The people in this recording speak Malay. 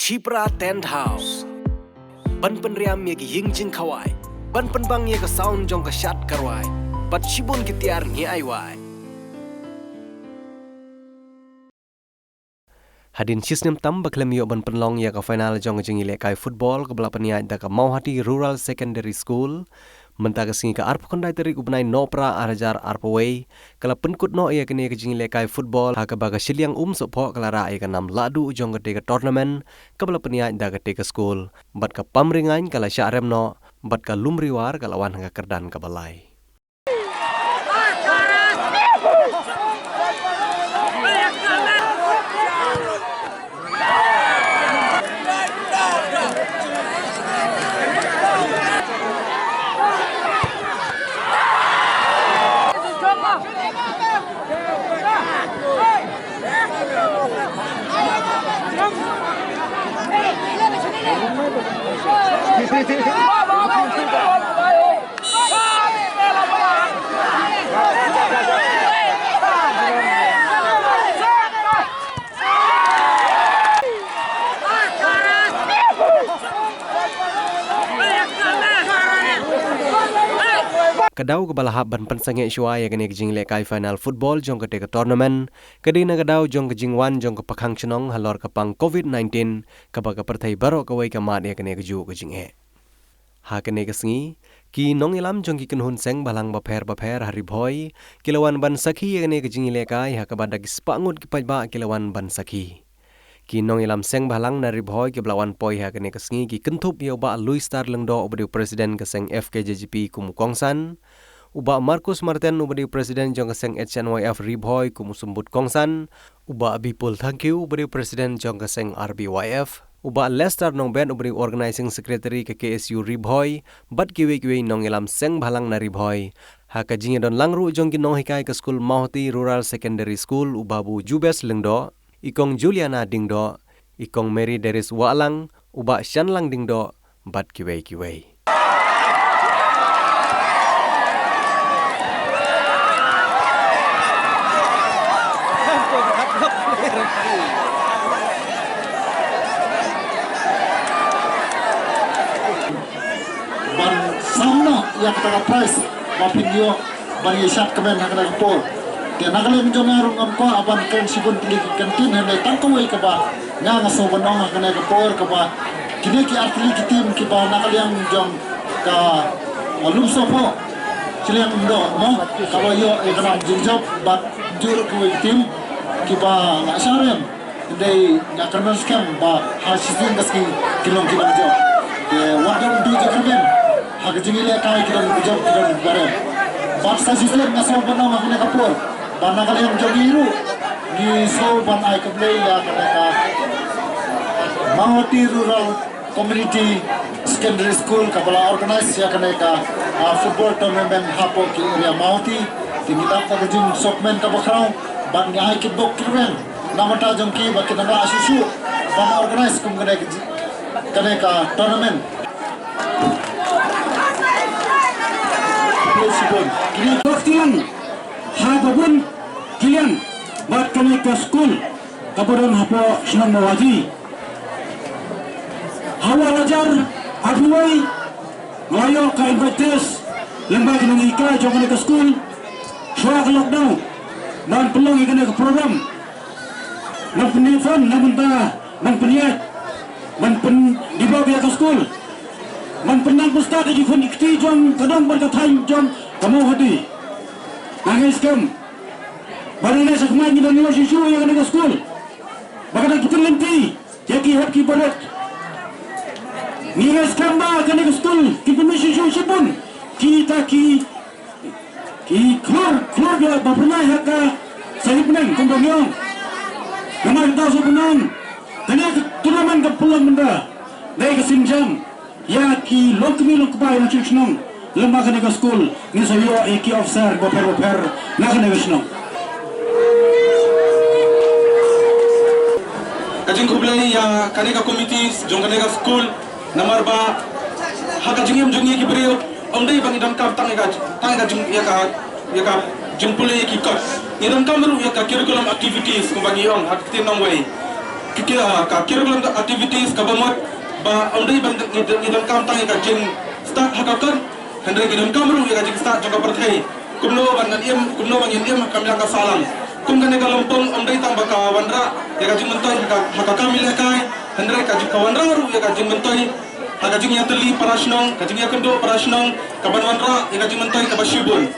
Chipra Tent House. Ban penriam ye ki yingjing khawai. Ban penbang ye ka sound jong ka shat karwai. Pat shibun ki tiar ngi aiwai. Hadin sistem tam baklem yo ban penlong ya ka final jong jing ile kai football ke bela peniai da ka Mauhati Rural Secondary School. Mentaka singi ka arpo kondai teri ubnai nopra arajar arpaway kala penkut no ia kini ke jing ile kai football ha ka baga siliang sopo kala ra ia ka nam ladu jong ke tournament ke bela peniai da ka te school. Bat ka pamringain kala syarem no bat ka lumriwar kala wan ka kerdan ka balai. Kadau ke balahap ban pensange syua ya kene jing le kai final football jong ke te tournament kadina kadau jong ke jing wan jong ke pakhang chnong halor ke pang COVID-19 ka baga perthai baro ka wai ka mat ya kene ke ju ke jing e ha kene ke sngi ki nong ilam jong ki kenhun seng balang bapher hari bhoi kilawan ban sakhi ya kene ke jing le kai ha ka badak spangut ki pajba kilawan ban sakhi ki nong ilam seng balang nari bhoi ke blawan poi ha kene ke sngi ki kentup ya ba Louis Star lengdo obdi presiden ke seng FKJGP kum kongsan uba Marcus Martin ubadi presiden jong keseng HNYF Ribhoy kumusumbut kongsan uba Bipul thank you ubadi presiden jong keseng RBYF uba Lester nong ben ubadi organizing secretary ke KSU Ribhoy bat kiwe nong ilam seng balang na Ribhoy ha ka jinge don langru jong ki nong hikai ke school Mauhati Rural Secondary School uba bu Jubes lengdo ikong Juliana dingdo ikong Mary Deris Walang uba Shanlang dingdo bat kiwe ban samna yang kata price mapinyo ban yeshat kemen hakana kapor ke nakale mijonarung amko aban ken sibun tili kantin hande tangkawai kaba nga ngaso banong hakana kapor kaba kini ki artili kitim ki ba nakale yang jong ka lumso po siliang ndo mo kalau yo ekana jinjob bat jur ku tim ki ba na syarem dei na karban scam ba hasisin gaski kilong jo ke wadam du jakarben hak jingile kai kilong job kilong bare bat sasisir ngaso banong hakana kapor banakal yang jogiru di so ban ai keble ya kanaka Mauhati Rural Community Secondary School kapala organize ya kanaka football tournament hapo ki area Mauhati tingita ka jing sokmen ka bakrao ban ngai ki bok kirwen namata jongki bakitanga asusu ban organize kum kanaka tournament kini doktian hababun kilian bat kami ke school kabudan hapo senang mawaji hawa lajar abuai ngayo ka invites lembag ng ika jong ke school syuak lockdown dan pelong ikan ke program nang penelpon nang mentah nang peniat nang pen dibawa ke school nang penang pustaka jifun ikti jong kadang berkatain jong kamu hadi nangis kam barangnya sakmain dan nilai siswa yang ada ke school bakal kita lenti jadi hak kibarat nilai skamba kan ke school kita siswa sipun kita ki keluar bapernah hak saya penang kembang nama kita sebenang kena turnamen ke pulang benda dari ke Sinjam ya ki lokbai na cichnong lembaga ke school ni sayo iki officer boper na kena ke snong kajing kublai ya kaneka committees jong kaneka school namar ba haka jingem jongi ki brio omdai bang idam kap tanga jing ya ka jumpule ki kap idam kamru ya ka curriculum activities kumbagi ong hak tin nong way curriculum activities kabamot ba ondai bang ngidon kam tang ka jing start hakakan hendra ngidon kam ru ya jing start jangka perthai kumno ban kumno bang yem kam yang ka salam kum kan ka lompong ondai tang ba ka wanra ya jing mentai hakakam milakai hendra ka jing ka wanra ru ya jing mentai haka jing ya teli parasnong ka jing ya kendo parasnong ka ban wanra ya jing mentai ka basyubun